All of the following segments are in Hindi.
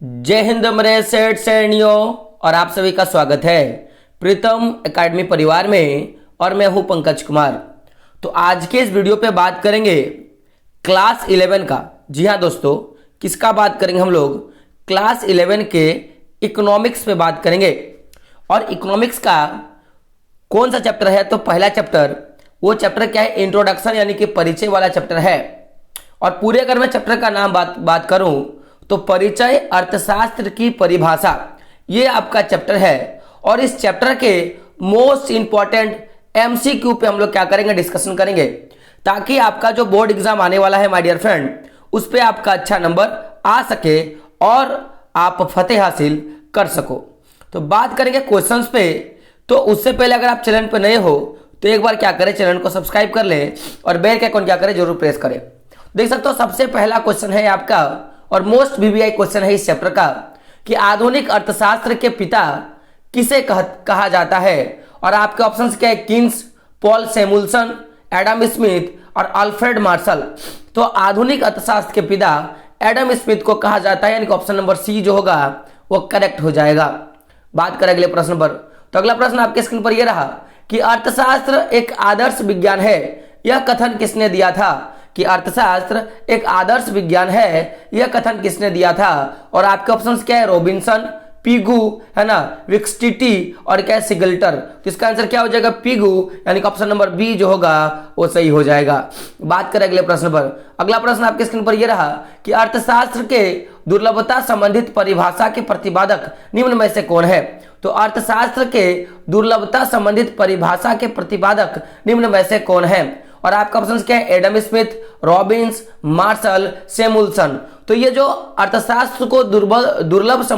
जय हिंद मेरे सेठ श्रेणियों और आप सभी का स्वागत है प्रीतम एकेडमी परिवार में। और मैं हूं पंकज कुमार। तो आज के इस वीडियो पे बात करेंगे क्लास 11 का। जी हाँ दोस्तों, किसका बात करेंगे हम लोग? क्लास 11 के इकोनॉमिक्स पे बात करेंगे। और इकोनॉमिक्स का कौन सा चैप्टर है? तो पहला चैप्टर, वो चैप्टर क्या है? इंट्रोडक्शन यानी कि परिचय वाला चैप्टर है। और पूरे अगर मैं चैप्टर का नाम बात करूं तो परिचय अर्थशास्त्र की परिभाषा, ये आपका चैप्टर है। और इस चैप्टर के मोस्ट इंपॉर्टेंट एमसीक्यू पे हम लोग क्या करेंगे? डिस्कशन करेंगे, ताकि आपका जो बोर्ड एग्जाम आने वाला है माय डियर फ्रेंड, उस पर आपका अच्छा नंबर आ सके और आप फतेह हासिल कर सको। तो बात करेंगे क्वेश्चंस पे। तो उससे पहले अगर आप चैनल पर नए हो तो एक बार क्या करें, चैनल को सब्सक्राइब कर लें और बेल के आइकन क्या करें, जरूर प्रेस करें। देख सकते हो सबसे पहला क्वेश्चन है आपका और मोस्ट वीवीआई क्वेश्चन है इस चैप्टर का कि आधुनिक अर्थशास्त्र के पिता किसे कहा जाता है? और आपके ऑप्शंस क्या है? Keynes, Paul Samuelson, Adam Smith और अल्फ्रेड मार्शल। तो आधुनिक अर्थशास्त्र के पिता एडम स्मिथ को कहा जाता है, यानी कि ऑप्शन नंबर सी जो होगा वो करेक्ट हो जाएगा। बात करें अगले प्रश्न पर। तो अगला प्रश्न आपके स्क्रीन पर यह रहा कि अर्थशास्त्र एक आदर्श विज्ञान है, यह कथन किसने दिया था? कि अर्थशास्त्र एक आदर्श विज्ञान है, यह कथन किसने दिया था? और आपके ऑप्शंस क्या है? रॉबिन्सन, पिगू, है ना, विक्सटिटी और क्या है? सिगल्टर। तो इसका आंसर क्या हो जाएगा? पिगू, यानी कि ऑप्शन नंबर बी जो होगा वो सही हो जाएगा। बात करें अगले प्रश्न पर। अगला प्रश्न आपके स्क्रीन पर यह रहा कि अर्थशास्त्र के दुर्लभता संबंधित परिभाषा के प्रतिपादक निम्न में से कौन है? तो अर्थशास्त्र के दुर्लभता संबंधित परिभाषा के प्रतिपादक निम्न में से कौन है? और आपका ऑप्शन क्या है? Adam Smith, Robbins, Marshall, Samuelson. तो ये जो अर्थशास्त्र को दुर्लभता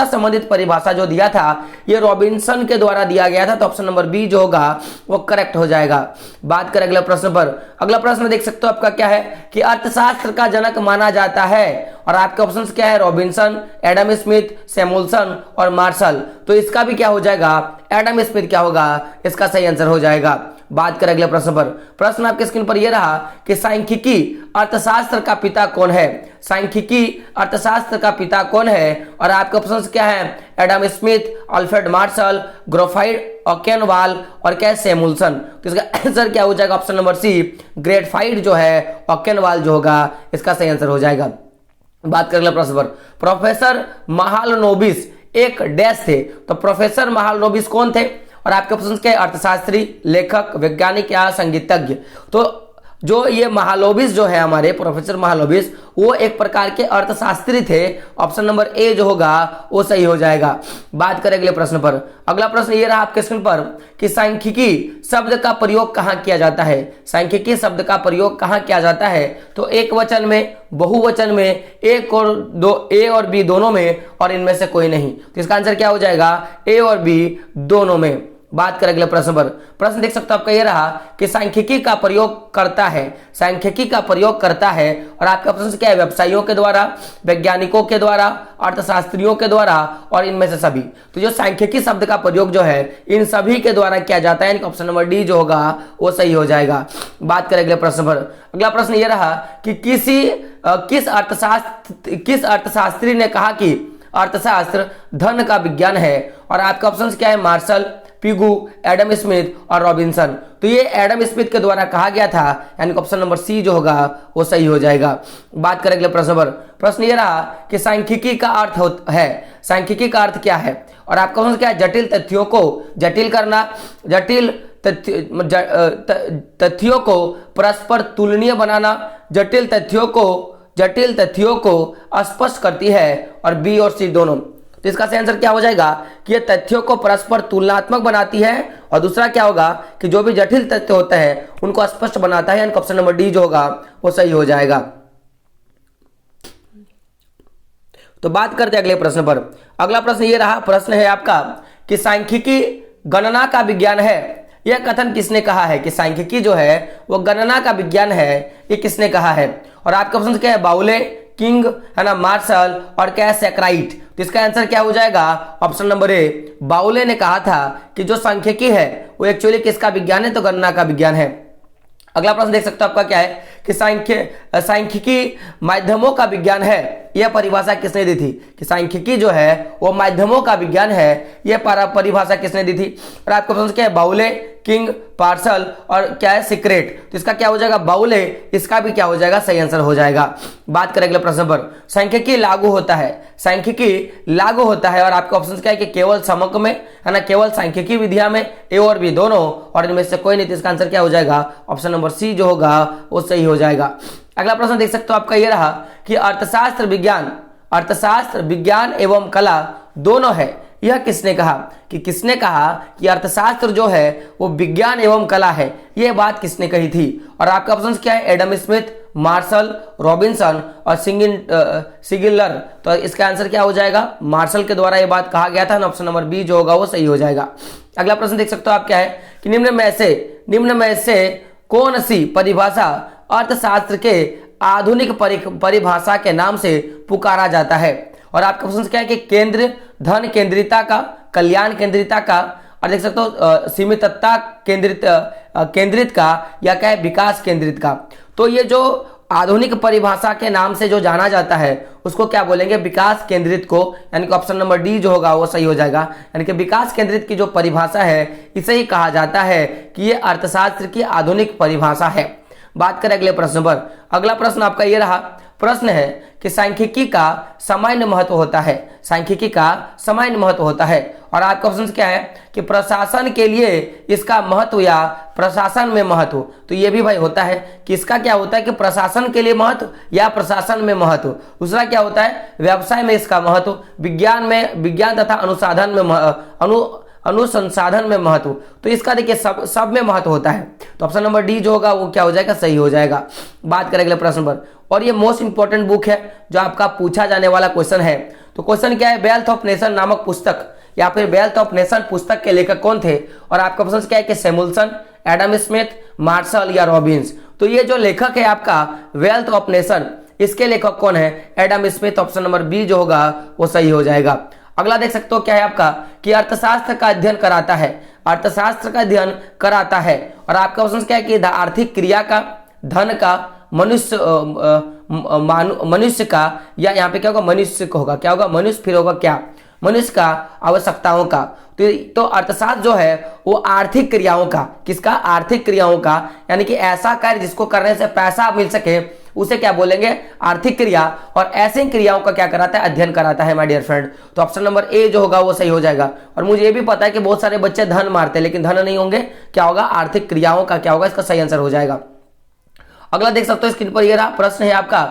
संबंधित परिभाषा जो दिया था, ये रॉबिन्सन के द्वारा दिया गया था। तो ऑप्शन नंबर बी जो होगा वो करेक्ट हो जाएगा। बात करें अगले प्रश्न पर। अगला प्रश्न देख सकते हो आपका क्या है कि अर्थशास्त्र का जनक माना जाता है। और आपके ऑप्शंस क्या है? रॉबिन्सन, एडम स्मिथ, सैमुअल्सन और मार्शल। तो इसका भी क्या हो जाएगा? एडम स्मिथ क्या होगा? इसका सही आंसर हो जाएगा। बात करें अगले प्रश्न पर। प्रश्न आपके स्क्रीन पर यह रहा कि सांख्यिकी अर्थशास्त्र का पिता कौन है? सांख्यिकी अर्थशास्त्र का पिता कौन है? और आपके ऑप्शंस क्या है? एडम स्मिथ, अल्फ्रेड मार्शल, ग्रोफाइड ऑकेनवाल और क्या है? सैमुअल्सन। तो इसका आंसर क्या हो जाएगा? ऑप्शन नंबर सी, ग्रेटफाइड जो है ऑकेनवाल जो होगा इसका सही आंसर हो जाएगा। बात करें अगले प्रश्न पर। प्रोफेसर महालनोबिस एक डैश थे। तो प्रोफेसर महालनोबिस कौन थे? और आपके ऑप्शन क्या है? अर्थशास्त्री, लेखक, वैज्ञानिक या संगीतज्ञ। तो जो ये महालोबिस जो है हमारे प्रोफेसर महालोबिस, वो एक प्रकार के अर्थशास्त्री थे। ऑप्शन नंबर ए जो होगा वो सही हो जाएगा। बात करें अगले प्रश्न पर। अगला प्रश्न ये रहा आपके स्क्रीन पर कि सांख्यिकी शब्द का प्रयोग कहाँ किया जाता है? सांख्यिकी शब्द का प्रयोग कहाँ किया जाता है? तो एक वचन में, बहुवचन में, एक और दो, ए और बी दोनों में, और इनमें से कोई नहीं। तो इसका आंसर क्या हो जाएगा? ए और बी दोनों में। बात करें अगले प्रश्न पर। प्रश्न देख सकते हो आपका ये रहा कि सांख्यिकी का प्रयोग करता है, सांख्यिकी का प्रयोग करता है। और आपके ऑप्शन क्या है? व्यवसायियों के द्वारा, वैज्ञानिकों के द्वारा, अर्थशास्त्रियों के द्वारा और इनमें से सभी। तो जो सांख्यिकी शब्द का प्रयोग जो है इन सभी के द्वारा किया जाता है, ऑप्शन नंबर डी जो होगा वो सही हो जाएगा। बात करें अगले प्रश्न पर। अगला प्रश्न ये रहा कि किस अर्थशास्त्री ने कहा कि अर्थशास्त्र धन का विज्ञान है? और आपके ऑप्शंस क्या है? मार्शल, पिगू, एडम स्मिथ और रॉबिन्सन। तो ये एडम स्मिथ के द्वारा कहा गया था, यानी ऑप्शन नंबर सी जो होगा वो सही हो जाएगा। बात करें अगले प्रश्न पर। प्रश्न ये रहा कि सांख्यिकी का अर्थ है, सांख्यिकी का अर्थ क्या है? और आपका ऑप्शन क्या है? जटिल तथ्यों को जटिल करना, जटिल तथ्यों को परस्पर तुलनीय बनाना, जटिल तथ्यों को स्पष्ट करती है। और बी और सी दोनों। तो इसका सही आंसर क्या हो जाएगा कि ये तथ्यों को परस्पर तुलनात्मक बनाती है। और दूसरा क्या होगा कि जो भी जटिल तथ्य होते हैं उनको स्पष्ट बनाता है, यानी ऑप्शन नंबर डी जो होगा वो सही हो जाएगा। तो बात करते हैं अगले प्रश्न पर। अगला प्रश्न ये रहा, प्रश्न है आपका कि सांख्यिकी गणना का विज्ञान है, यह कथन किसने कहा है? कि सांख्यिकी जो है वो गणना का विज्ञान है, ये किसने कहा है? और आपके ऑप्शन क्या है? बाउले, किंग, है ना, मार्शल और क्या है? सेक्राइट। तो इसका आंसर क्या हो जाएगा? ऑप्शन नंबर ए, बाउले ने कहा था कि जो सांख्यिकी है वो एक्चुअली किसका विज्ञान है? तो गणना का विज्ञान है। अगला प्रश्न देख सकते हो आपका क्या है कि सांख्यिकी माध्यमों का विज्ञान है, यह परिभाषा किसने दी थी? कि सांख्यिकी जो है वो माध्यमों का विज्ञान है, यह परिभाषा किसने दी थी? और आपको प्रश्न क्या है? बाउले, किंग, पार्सल और क्या है? सीक्रेट। तो इसका क्या हो जाएगा? बाउले, इसका भी क्या हो जाएगा? सही आंसर हो जाएगा। बात करें अगले प्रश्न पर। सांख्यिकी लागू होता है, सांख्यिकी लागू होता है और आपके ऑप्शन क्या है? कि केवल समक में, है ना, केवल सांख्यिकी विधिया में, ए और बी दोनों, और इनमें से कोई नहीं। तो इसका आंसर क्या हो जाएगा? ऑप्शन नंबर सी जो होगा वो सही हो जाएगा। अगला प्रश्न देख सकते हो आपका ये रहा कि अर्थशास्त्र विज्ञान एवं कला दोनों है, यह किसने कहा? कि किसने कहा कि अर्थशास्त्र जो है वो विज्ञान एवं कला है, यह बात किसने कही थी? और आपका ऑप्शन क्या है? एडम स्मिथ, मार्शल, रॉबिन्सन और सिगिलर। तो इसका आंसर क्या हो जाएगा? मार्शल के द्वारा यह बात कहा गया था। ऑप्शन नंबर बी जो होगा वो सही हो जाएगा। अगला प्रश्न देख सकते हो आप क्या है कि निम्न में से कौन सी परिभाषा अर्थशास्त्र के आधुनिक परिभाषा के नाम से पुकारा जाता है? और आपका प्रश्न क्या है? कि केंद्र, धन केंद्रिता का, कल्याण केंद्रिता का, और देख सकते हो सीमितता केंद्रित का, या क्या है? विकास केंद्रित का। तो ये जो आधुनिक परिभाषा के नाम से जो जाना जाता है उसको क्या बोलेंगे? विकास केंद्रित को, यानी कि ऑप्शन नंबर डी जो होगा वो सही हो जाएगा। यानी कि विकास केंद्रित की जो परिभाषा है इसे ही कहा जाता है कि ये अर्थशास्त्र की आधुनिक परिभाषा है। बात करें अगले प्रश्न पर। अगला प्रश्न आपका ये रहा, प्रश्न है कि सांख्यिकी का सामान्य महत्व होता है, सांख्यिकी का सामान्य महत्व होता है, और आपका ऑप्शन क्या है? कि प्रशासन के लिए इसका महत्व या प्रशासन में महत्व। तो ये भी भाई होता है कि इसका क्या होता है? कि प्रशासन के लिए महत्व या प्रशासन में महत्व। दूसरा क्या होता है? व्यवसाय में इसका महत्व, विज्ञान तथा अनुसंसाधन में महत्व। तो इसका देखिए सब में महत्व होता है। तो ऑप्शन नंबर डी जो होगा वो क्या हो जाएगा? सही हो जाएगा। बात करें अगले प्रश्न पर, और ये मोस्ट इंपॉर्टेंट बुक है जो आपका पूछा जाने वाला क्वेश्चन है। तो क्वेश्चन क्या है? वेल्थ ऑफ नेशन नामक पुस्तक या फिर वेल्थ ऑफ नेशन पुस्तक के लेखक कौन थे? और आपका प्रश्न क्या है? कि सैमुअल्सन, एडम स्मिथ, मार्शल या रॉबिन्स। तो ये जो लेखक है आपका वेल्थ ऑफ नेशन, इसके लेखक कौन है? Adam Smith. Option number B जो होगा वो सही हो जाएगा। अगला देख सकते हो क्या है आपका कि अर्थशास्त्र का अध्ययन कराता है, अर्थशास्त्र का अध्ययन कराता है, और आपका ऑप्शन क्या है? कि आर्थिक क्रिया का, धन का, मनुष्य का, या यहाँ पे क्या होगा? मनुष्य का होगा, क्या होगा? मनुष्य, फिर होगा क्या? मनुष्य का, आवश्यकताओं का। तो अर्थशास्त्र जो है वो आर्थिक क्रियाओं का, किसका? आर्थिक क्रियाओं का, यानी कि ऐसा कार्य जिसको करने से पैसा मिल सके उसे क्या बोलेंगे? आर्थिक क्रिया। और ऐसी क्रियाओं का क्या कराता है? अध्ययन कराता है माय डियर फ्रेंड। तो ऑप्शन नंबर ए जो होगा वो सही हो जाएगा। और मुझे ये भी पता है कि बहुत सारे बच्चे धन मारते हैं लेकिन धन नहीं होंगे, क्या होगा? आर्थिक क्रियाओं का क्या होगा? इसका सही आंसर हो जाएगा। अगला देख सकते हो स्क्रीन पर, ये रहा प्रश्न है आपका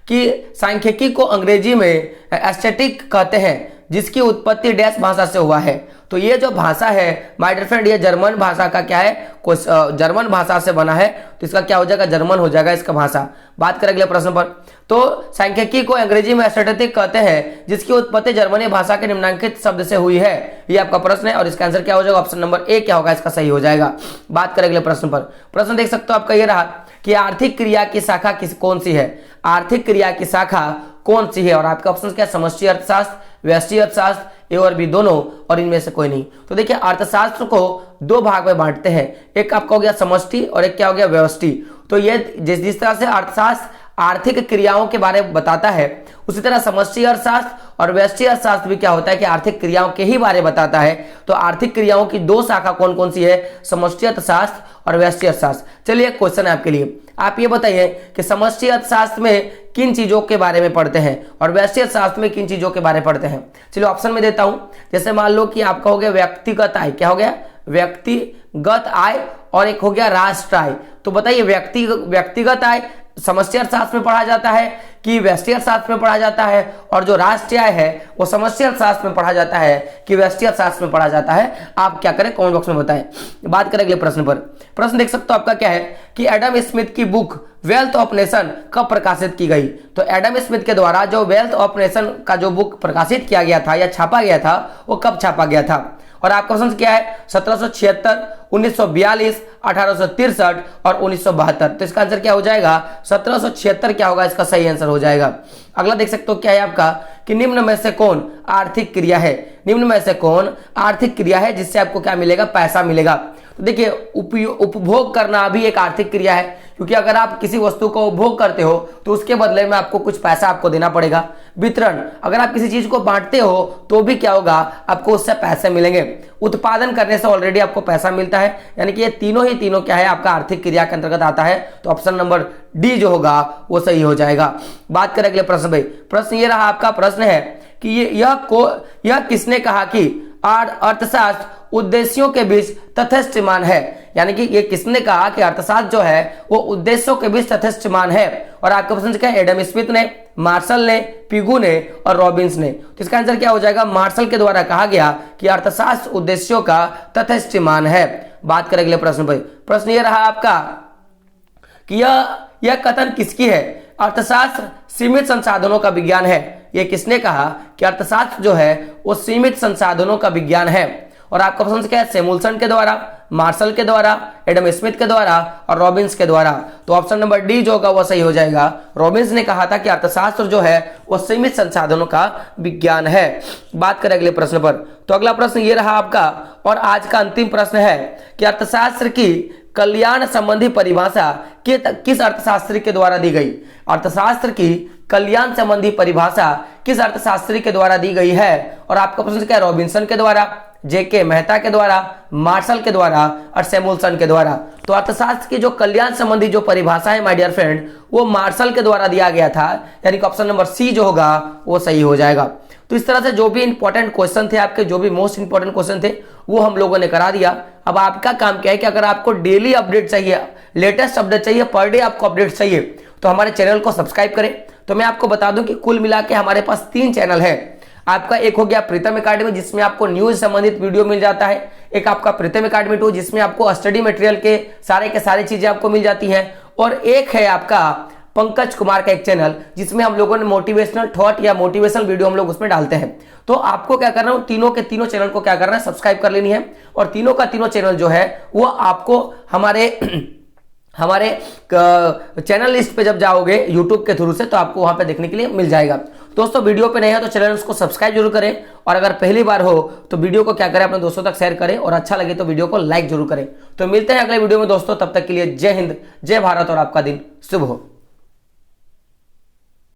कि सांख्यिकी को अंग्रेजी में एस्थेटिक कहते हैं जिसकी उत्पत्ति डैश भाषा से हुआ है। तो ये जो भाषा है माय डियर फ्रेंड ये जर्मन भाषा का क्या है? जर्मन भाषा से बना है। तो इसका क्या हो जाएगा? जर्मन हो जाएगा इसका भाषा। बात करें अगले प्रश्न पर, तो सांख्यिकी को अंग्रेजी में एस्थेटिक कहते हैं जिसकी उत्पत्ति जर्मनी भाषा के निम्नलिखित शब्द से हुई है, ये आपका प्रश्न है, और इसका आंसर क्या हो जाएगा? ऑप्शन नंबर ए क्या होगा? इसका सही हो जाएगा। बात करें अगले प्रश्न पर। प्रश्न देख सकते हो आपका ये रहा कि आर्थिक क्रिया की शाखा कौन सी है? आर्थिक क्रिया की शाखा कौन सी है? और आपका ऑप्शन क्या? समष्टि अर्थशास्त्र, व्यष्टि अर्थशास्त्र, ए और बी दोनों, और इनमें से कोई नहीं। तो देखिए अर्थशास्त्र को दो भाग में बांटते हैं, एक आपका हो गया समष्टि और एक क्या हो गया? व्यष्टि। तो ये जिस तरह से अर्थशास्त्र आर्थिक क्रियाओं के बारे में बताता है उसी तरह समष्टि अर्थशास्त्र और व्यष्टि अर्थशास्त्र भी क्या होता है कि आर्थिक क्रियाओं के ही बारे में बताता है। तो आर्थिक क्रियाओं की दो शाखा कौन कौन सी है? समष्टि अर्थशास्त्र और व्यष्टि अर्थशास्त्र। चलिए एक क्वेश्चन है आपके लिए, आप ये बताइए कि समष्टि अर्थशास्त्र में किन चीजों के बारे में पढ़ते हैं और व्यष्टि अर्थशास्त्र में किन चीजों के बारे में पढ़ते हैं। चलिए ऑप्शन में देता हूं, जैसे मान लो कि आपका हो गया व्यक्तिगत आय, क्या हो गया? व्यक्तिगत आय, और एक हो गया राष्ट्र आय। तो बताइए व्यक्तिगत आय समष्टि अर्थशास्त्र में पढ़ा जाता है कि व्यष्टि अर्थशास्त्र में पढ़ा जाता है, और जो राष्ट्रीय आय है वो समष्टि अर्थशास्त्र में पढ़ा जाता है कि व्यष्टि अर्थशास्त्र में पढ़ा जाता है? आप क्या करें? कमेंट बॉक्स में बताएं। बात करें अगले प्रश्न पर। प्रश्न देख सकते हो आपका क्या है कि एडम स्मिथ की बुक वेल्थ ऑफ नेशन कब प्रकाशित की गई? तो एडम स्मिथ के द्वारा जो वेल्थ ऑफ नेशन का जो बुक प्रकाशित किया गया था या छापा गया था वो कब छापा गया था? और आपका प्रश्न क्या है? 1776, 1942, 1863 और 1972। तो इसका आंसर क्या हो जाएगा? 1776 क्या होगा? इसका सही आंसर हो जाएगा। अगला देख सकते हो क्या है आपका कि निम्न में से कौन आर्थिक क्रिया है? निम्न में से कौन आर्थिक क्रिया है जिससे आपको क्या मिलेगा? पैसा मिलेगा। तो देखिए उपभोग करना भी एक आर्थिक क्रिया है, क्योंकि अगर आप किसी वस्तु को उपभोग करते हो तो उसके बदले में आपको कुछ पैसा आपको देना पड़ेगा। वितरण, अगर आप किसी चीज को बांटते हो तो भी क्या होगा, आपको उससे पैसे मिलेंगे। उत्पादन करने से ऑलरेडी आपको पैसा मिलता है, यानी कि ये तीनों क्या है, आपका आर्थिक क्रिया के अंतर्गत आता है। तो ऑप्शन नंबर डी जो होगा वो सही हो जाएगा। बात करें अगले प्रश्न पे। प्रश्न ये रहा आपका, प्रश्न है कि यह किसने कहा कि अर्थशास्त्र उद्देश्यों के बीच तथस्थमान है। यानी कि ये किसने कहा कि अर्थशास्त्र जो है वो उद्देश्यों के बीच तथस्थमान है। और आपका प्रश्न क्या है, एडम स्मिथ ने, मार्शल ने, पिगू ने और रॉबिन्स ने। तो इसका आंसर क्या हो जाएगा, मार्शल के द्वारा कहा गया कि अर्थशास्त्र उद्देश्यों का तथस्थमान है। बात करें अगले प्रश्न पर। प्रश्न ये रहा आपका कि यह कथन किसकी है, अर्थशास्त्र सीमित संसाधनों का विज्ञान है। यह किसने कहा कि अर्थशास्त्र जो है वो सीमित संसाधनों का विज्ञान है। और आपका प्रश्न क्या है, सैमुअल्सन के द्वारा, मार्शल के द्वारा, एडम स्मिथ के द्वारा और रॉबिन्स के द्वारा। तो ऑप्शन नंबर डी जो होगा वो सही हो जाएगा। रॉबिन्स ने कहा था कि अर्थशास्त्र जो है वो सीमित संसाधनों का विज्ञान है। बात करें अगले प्रश्न पर। तो अगला प्रश्न ये रहा आपका, और आज का अंतिम प्रश्न है कि अर्थशास्त्र की कल्याण संबंधी परिभाषा किस अर्थशास्त्री के द्वारा दी गई। अर्थशास्त्र की कल्याण संबंधी परिभाषा किस अर्थशास्त्री के द्वारा दी गई है। और आपका प्रश्न क्या है, रॉबिन्सन के द्वारा, जेके मेहता के द्वारा, मार्शल के द्वारा और सैमुअल्सन के द्वारा। तो अर्थशास्त्र की जो कल्याण संबंधी जो परिभाषा है माय डियर फ्रेंड, वो मार्शल के द्वारा दिया गया था, यानी कि ऑप्शन नंबर सी जो होगा वो सही हो जाएगा। तो इस तरह से जो भी इंपॉर्टेंट क्वेश्चन थे आपके, जो भी मोस्ट इंपॉर्टेंट क्वेश्चन थे वो हम लोगों ने करा दिया। अब आपका काम क्या है कि अगर आपको डेली अपडेट चाहिए, लेटेस्ट अपडेट चाहिए, पर डे आपको अपडेट चाहिए, तो हमारे चैनल को सब्सक्राइब करें। तो मैं आपको बता दूं कि कुल मिला के हमारे पास 3 चैनल है। आपका एक हो गया प्रीतम एकेडमी, जिसमें आपको न्यूज संबंधित वीडियो मिल जाता है। एक आपका प्रीतम एकेडमी 2, जिसमें आपको स्टडी मटेरियल के सारे चीजें आपको मिल जाती हैं। और एक है आपका पंकज कुमार का एक चैनल, जिसमें हम लोगों ने मोटिवेशनल थॉट या मोटिवेशनल वीडियो हम लोग उसमें डालते हैं। तो आपको क्या करना है, तीनों के तीनों चैनल को क्या करना है, सब्सक्राइब कर लेनी है। और तीनों का तीनों चैनल जो है वो आपको हमारे चैनल लिस्ट पे जब जाओगे यूट्यूब के थ्रू से, तो आपको वहां पे देखने के लिए मिल जाएगा। दोस्तों वीडियो पे नए हैं तो चैनल को सब्सक्राइब जरूर करें, और अगर पहली बार हो तो वीडियो को क्या करें, अपने दोस्तों तक शेयर करें, और अच्छा लगे तो वीडियो को लाइक जरूर करें। तो मिलते हैं अगले वीडियो में दोस्तों, तब तक के लिए जय हिंद, जय भारत और आपका दिन शुभ हो।